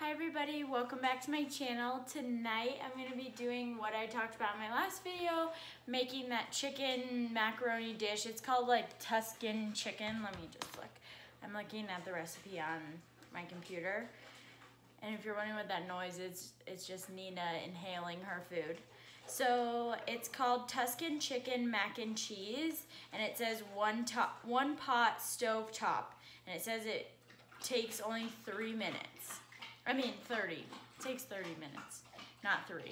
Hi everybody, welcome back to my channel. Tonight I'm going to be doing what I talked about in my last video, making that chicken macaroni dish. It's called like Tuscan chicken. Let me just look. I'm looking at the recipe on my computer. And if you're wondering what that noise is, it's just Nina inhaling her food. So it's called Tuscan chicken mac and cheese, and it says one pot stove top, and it says it takes only 3 minutes. I mean 30. It takes 30 minutes, not 3.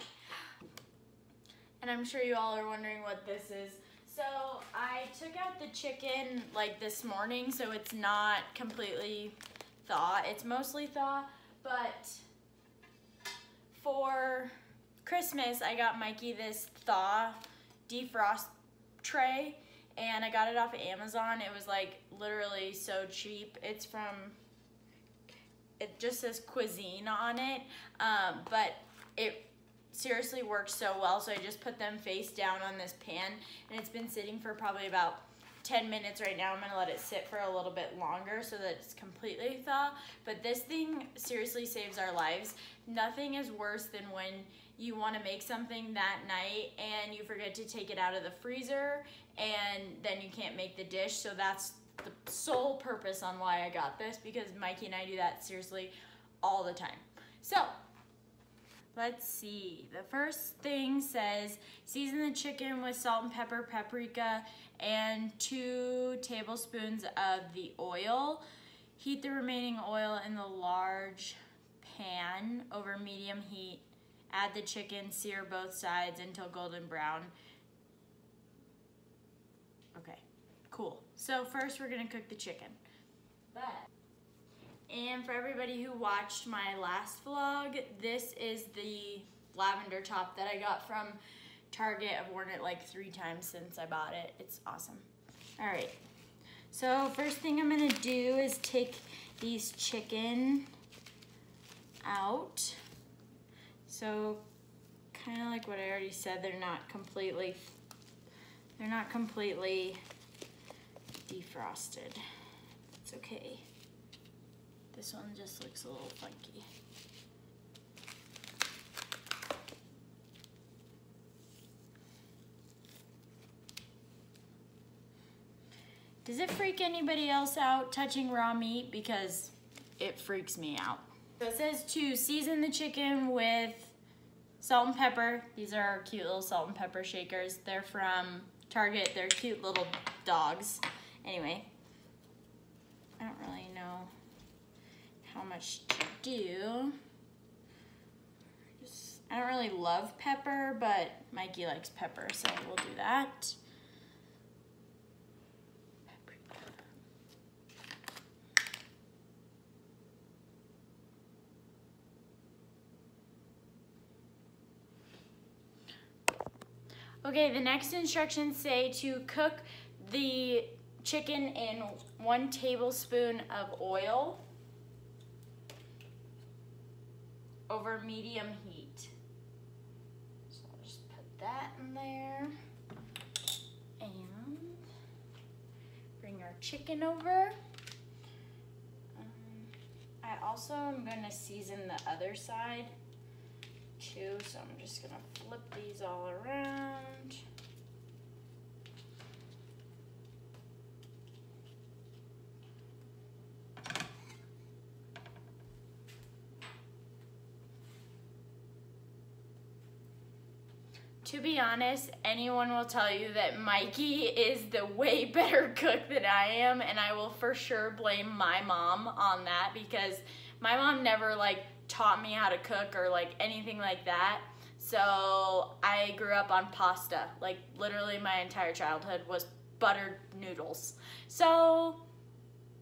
And I'm sure you all are wondering what this is. So I took out the chicken like this morning, so it's not completely thaw. It's mostly thaw, but for Christmas I got Mikey this Thaw defrost tray, and I got it off of Amazon. It was like literally so cheap. It's from, it just says cuisine on it, but it seriously works so well. So I just put them face down on this pan, and it's been sitting for probably about 10 minutes right now. I'm gonna let it sit for a little bit longer so that it's completely thaw. But this thing seriously saves our lives. Nothing is worse than when you want to make something that night and you forget to take it out of the freezer, and then you can't make the dish. So that's the sole purpose on why I got this, because Mikey and I do that seriously all the time. So let's see. The first thing says season the chicken with salt and pepper, paprika, and 2 tablespoons of the oil. Heat the remaining oil in the large pan over medium heat. Add the chicken, sear both sides until golden brown. Okay, cool. So first we're gonna cook the chicken. And for everybody who watched my last vlog, this is the lavender top that I got from Target. I've worn it like 3 times since I bought it. It's awesome. All right, so first thing I'm gonna do is take these chicken out. So kind of like what I already said, they're not completely defrosted. It's okay. This one just looks a little funky. Does it freak anybody else out touching raw meat? Because it freaks me out. So it says to season the chicken with salt and pepper. These are our cute little salt and pepper shakers. They're from Target. They're cute little dogs. Anyway, I don't really know how much to do. I don't really love pepper, but Mikey likes pepper, so we'll do that. Okay, the next instructions say to cook the chicken in 1 tablespoon of oil over medium heat. So I'll just put that in there and bring our chicken over. I also am going to season the other side too, so I'm just gonna flip these all around. To be honest, anyone will tell you that Mikey is the way better cook than I am, and I will for sure blame my mom on that, because my mom never like taught me how to cook or like anything like that. So I grew up on pasta. Like literally my entire childhood was buttered noodles. So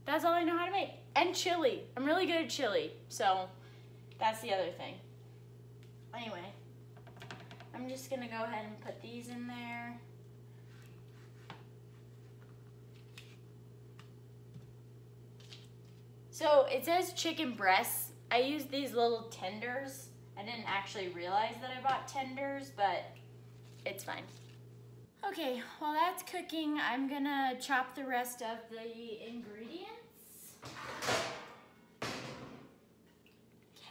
that's all I know how to make. And chili. I'm really good at chili. So that's the other thing. Anyway, I'm just gonna go ahead and put these in there. So it says chicken breasts. I used these little tenders. I didn't actually realize that I bought tenders, but it's fine. Okay, while that's cooking, I'm gonna chop the rest of the ingredients.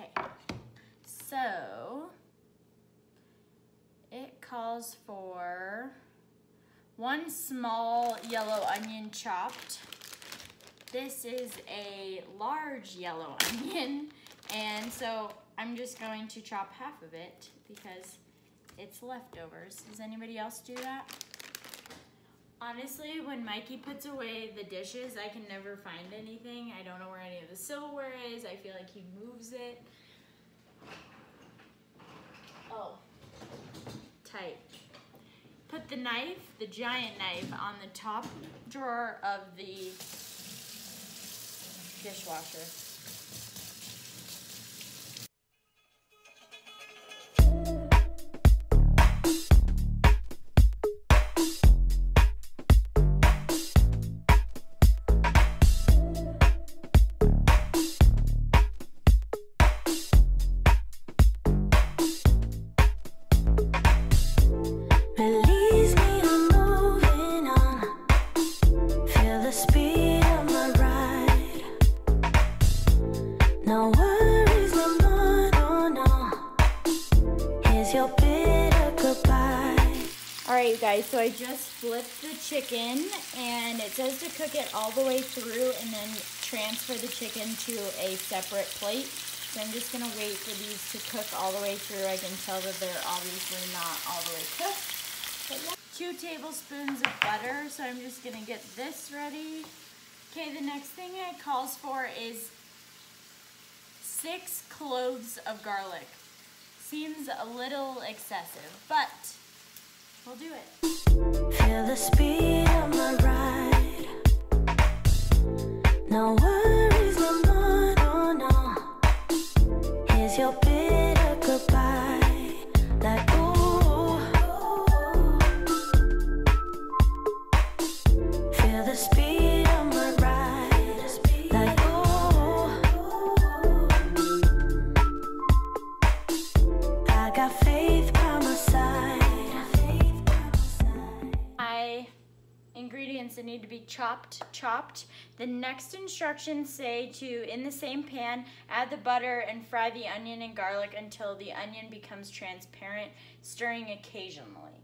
Okay. So it calls for 1 small yellow onion chopped. This is a large yellow onion, and so I'm just going to chop half of it because it's leftovers. Does anybody else do that? Honestly, when Mikey puts away the dishes, I can never find anything. I don't know where any of the silverware is. I feel like he moves it. Oh, tight. Put the knife, the giant knife, on the top drawer of the dishwasher. Release me, I'm moving on. Feel the speed of my ride. No worries, no more, no, no. Here's your bitter goodbye. Alright, you guys, so I just flipped the chicken, and it says to cook it all the way through and then transfer the chicken to a separate plate. So I'm just going to wait for these to cook all the way through. I can tell that they're obviously not all the way cooked. But yeah. 2 tablespoons of butter, so I'm just going to get this ready. Okay, the next thing it calls for is 6 cloves of garlic. Seems a little excessive, but we'll do it. Feel the speed of my ride. No worries, no more, no, no. Here's your bitter goodbye. Like, ooh. Feel the speed of my ride. Like, ooh. I got faith by my side. Ingredients that need to be chopped. The next instructions say to, in the same pan, add the butter and fry the onion and garlic until the onion becomes transparent, stirring occasionally.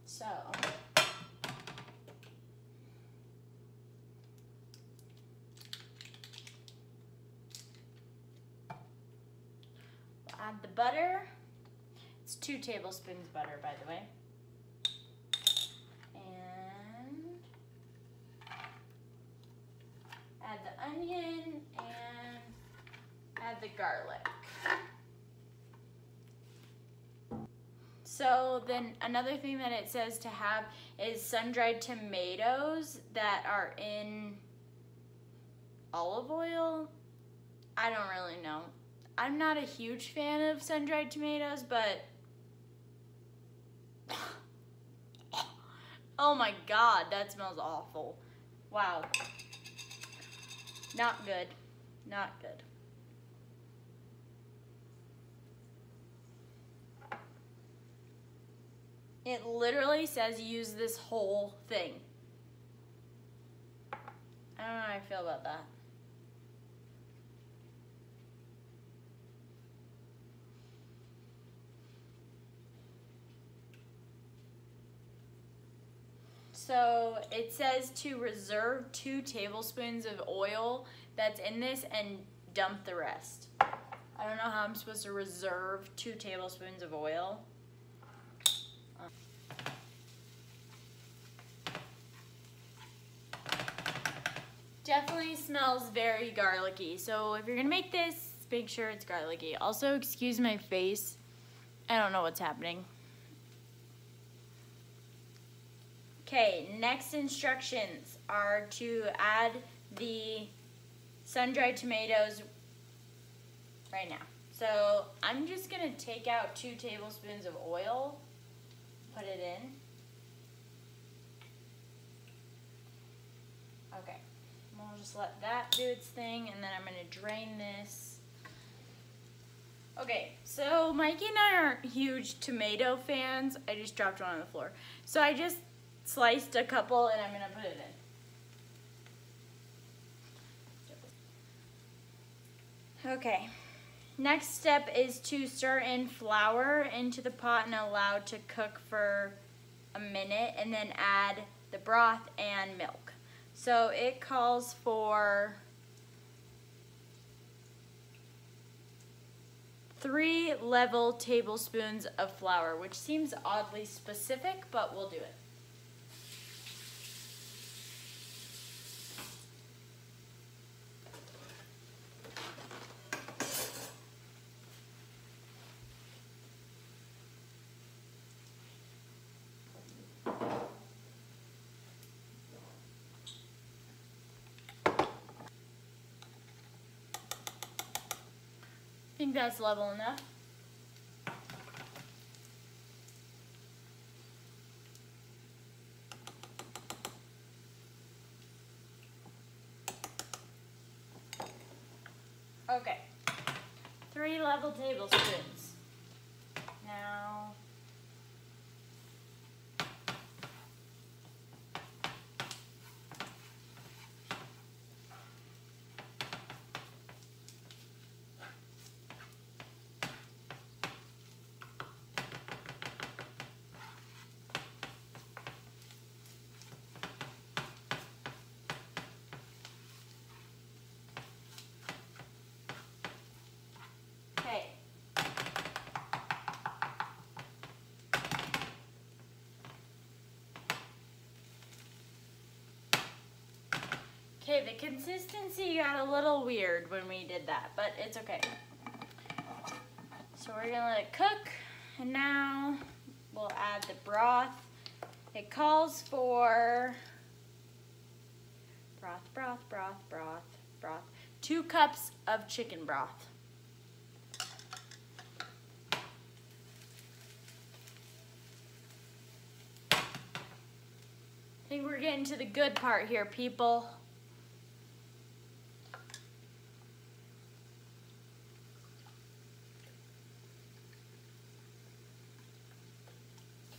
So, we'll add the butter. It's 2 tablespoons butter, by the way. Add the onion and add the garlic. So then another thing that it says to have is sun-dried tomatoes that are in olive oil. I don't really know. I'm not a huge fan of sun-dried tomatoes, but oh my God, that smells awful. Wow. Not good. Not good. It literally says use this whole thing. I don't know how I feel about that. So it says to reserve 2 tablespoons of oil that's in this and dump the rest. I don't know how I'm supposed to reserve 2 tablespoons of oil. Definitely smells very garlicky. So if you're gonna make this, make sure it's garlicky. Also, excuse my face. I don't know what's happening. Okay, next instructions are to add the sun-dried tomatoes right now. So I'm just gonna take out 2 tablespoons of oil, put it in. Okay, we'll just let that do its thing, and then I'm gonna drain this. Okay, so Mikey and I aren't huge tomato fans. I just dropped one on the floor. So I just sliced a couple and I'm gonna put it in. Okay, Next step is to stir in flour into the pot and allow it to cook for a minute, and then add the broth and milk. So it calls for 3 level tablespoons of flour, which seems oddly specific, but we'll do it. I think that's level enough. Okay, 3 level tablespoons. Now, okay. Okay, the consistency got a little weird when we did that, but it's okay. So we're gonna let it cook, and now we'll add the broth. It calls for broth. 2 cups of chicken broth. I think we're getting to the good part here, people.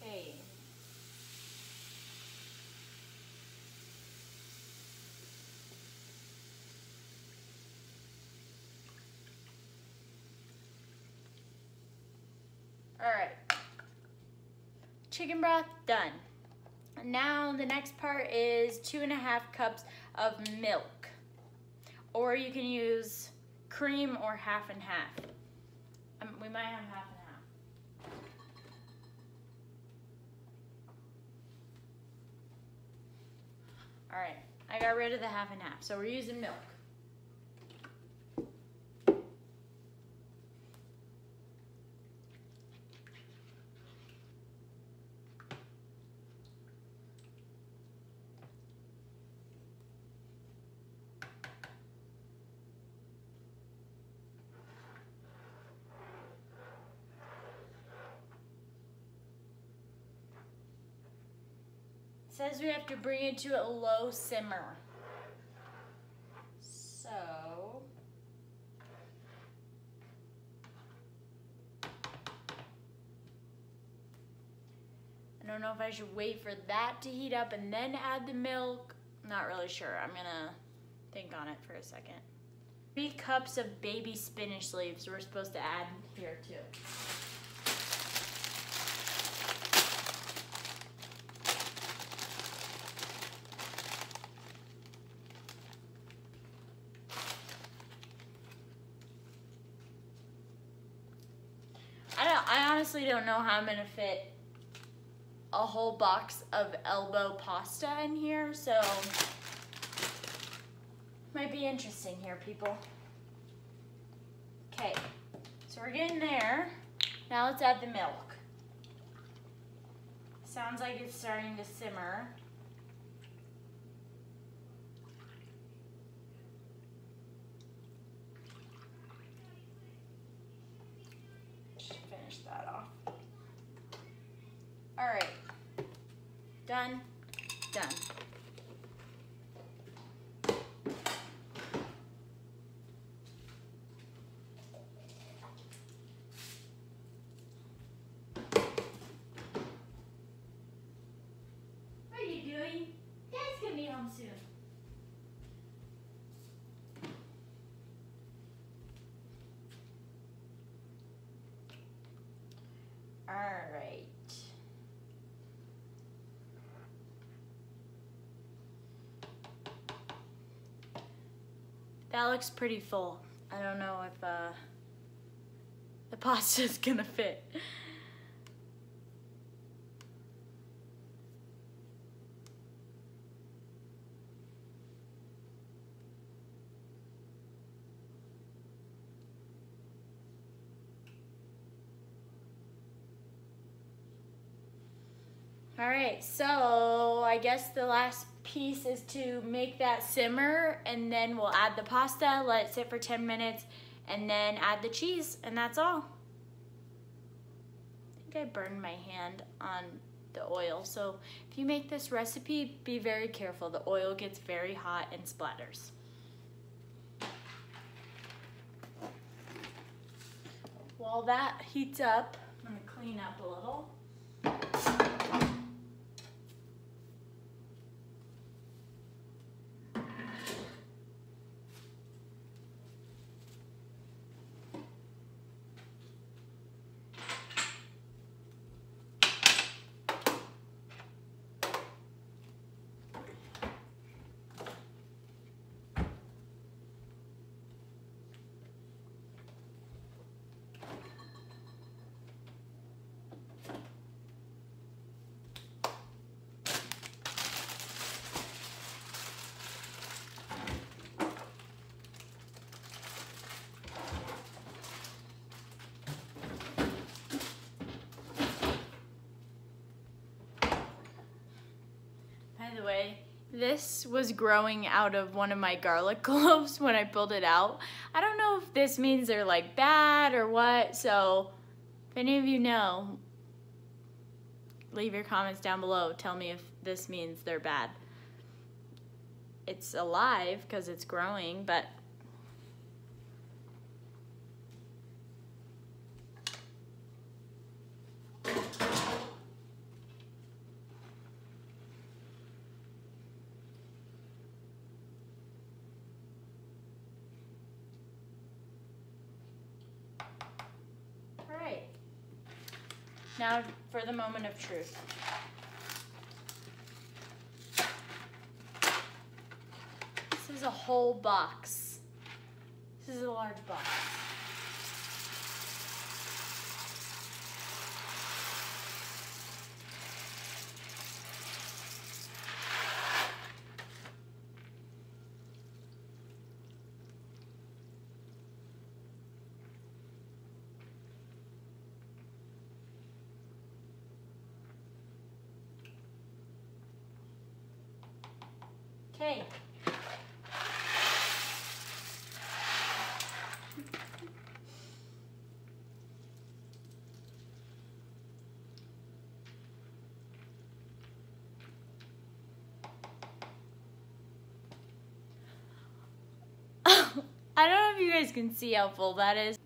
Okay. All right. Chicken broth done. Now the next part is 2.5 cups of milk, or you can use cream or half and half. We might have half and half. All right, I got rid of the half and half, so we're using milk. It says we have to bring it to a low simmer. So, I don't know if I should wait for that to heat up and then add the milk. I'm not really sure. I'm gonna think on it for a second. 3 cups of baby spinach leaves we're supposed to add here too. I honestly don't know how I'm gonna fit a whole box of elbow pasta in here, so might be interesting here, people. Okay, so we're getting there. Now let's add the milk. Sounds like it's starting to simmer. Finish that off. All right, done, done. What are you doing? Dad's gonna be home soon. All right. That looks pretty full. I don't know if the pasta's gonna fit. All right, so I guess the last piece is to make that simmer, and then we'll add the pasta, let it sit for 10 minutes, and then add the cheese, and that's all. I think I burned my hand on the oil, so if you make this recipe, be very careful. The oil gets very hot and splatters. While that heats up, I'm gonna clean up a little. By the way, this was growing out of one of my garlic cloves when I pulled it out. I don't know if this means they're like bad or what, so if any of you know, leave your comments down below. Tell me if this means they're bad. It's alive because it's growing, but now for the moment of truth. This is a whole box. This is a large box. Okay. I don't know if you guys can see how full that is.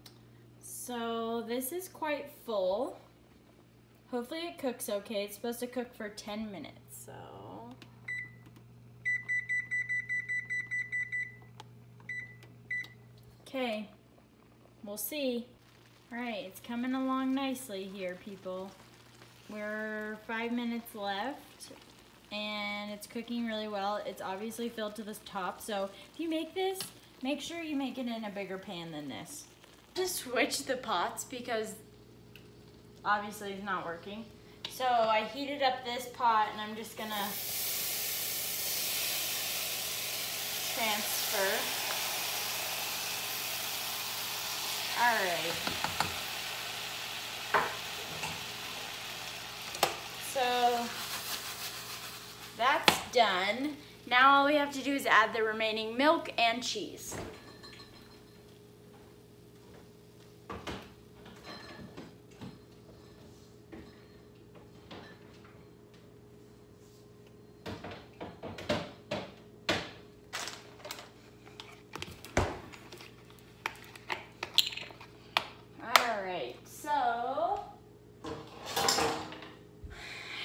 So this is quite full. Hopefully it cooks okay. It's supposed to cook for 10 minutes, so. Okay, we'll see. All right, it's coming along nicely here, people. We're 5 minutes left, and it's cooking really well. It's obviously filled to the top, so if you make this, make sure you make it in a bigger pan than this. Just switch the pots because obviously it's not working. So I heated up this pot, and I'm just gonna transfer. All right. So that's done. Now all we have to do is add the remaining milk and cheese.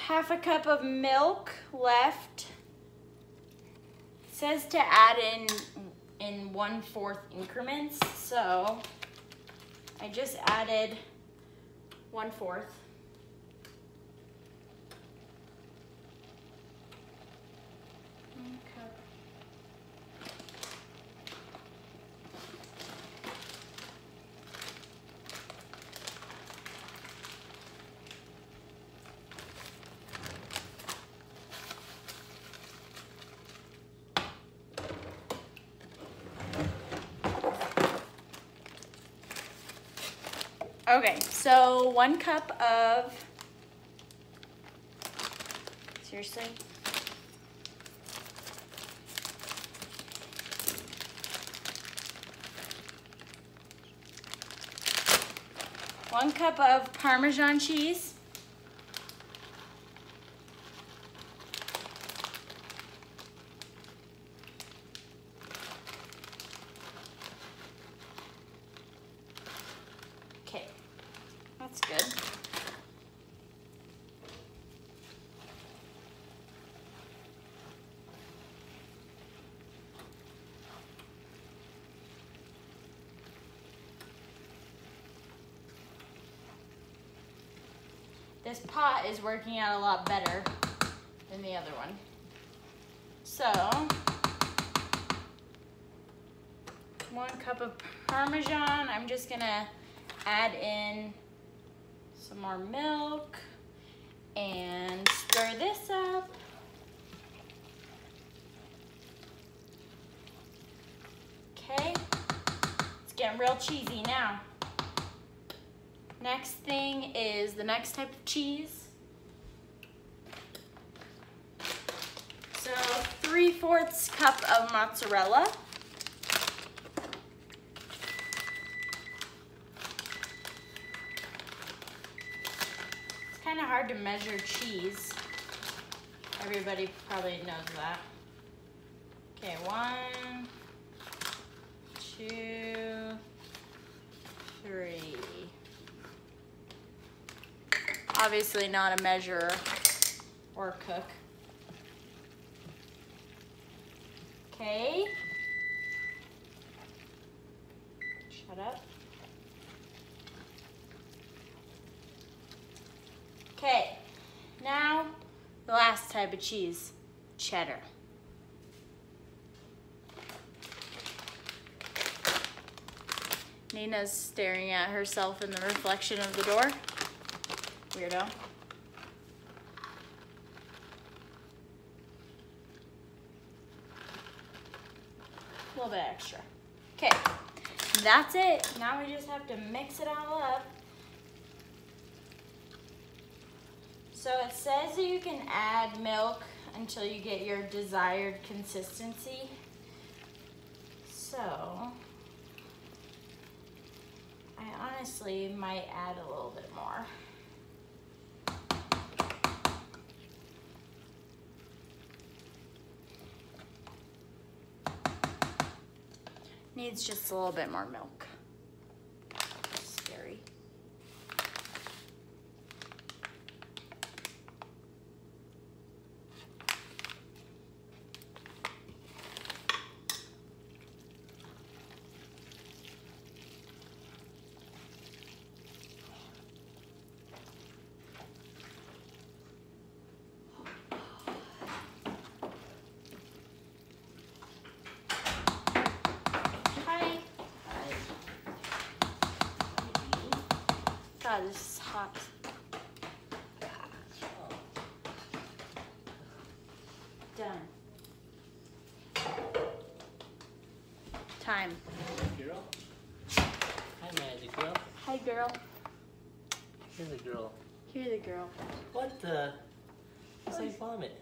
Half a cup of milk left. It says to add in 1/4 increments, so I just added 1/4. Okay, so 1 cup of, seriously? One cup of Parmesan cheese. Okay, that's good. This pot is working out a lot better than the other one. So, 1 cup of Parmesan. I'm just gonna add in some more milk and stir this up. Okay, it's getting real cheesy now. Next thing is the next type of cheese. So 3/4 cup of mozzarella. It's kind of hard to measure cheese. Everybody probably knows that. Okay, 1, 2, 3. Obviously not a measurer or cook. Okay. Shut up. Okay, now the last type of cheese, cheddar. Nina's staring at herself in the reflection of the door. Weirdo. A little bit extra. Okay, that's it. Now we just have to mix it all up. So it says that you can add milk until you get your desired consistency. So I honestly might add a little bit more. Needs just a little bit more milk. Scary. God, this is hot. Done. Time. Girl? Hi, magic girl. Hi, girl. You're the girl. You're the girl. What the? It's like vomit.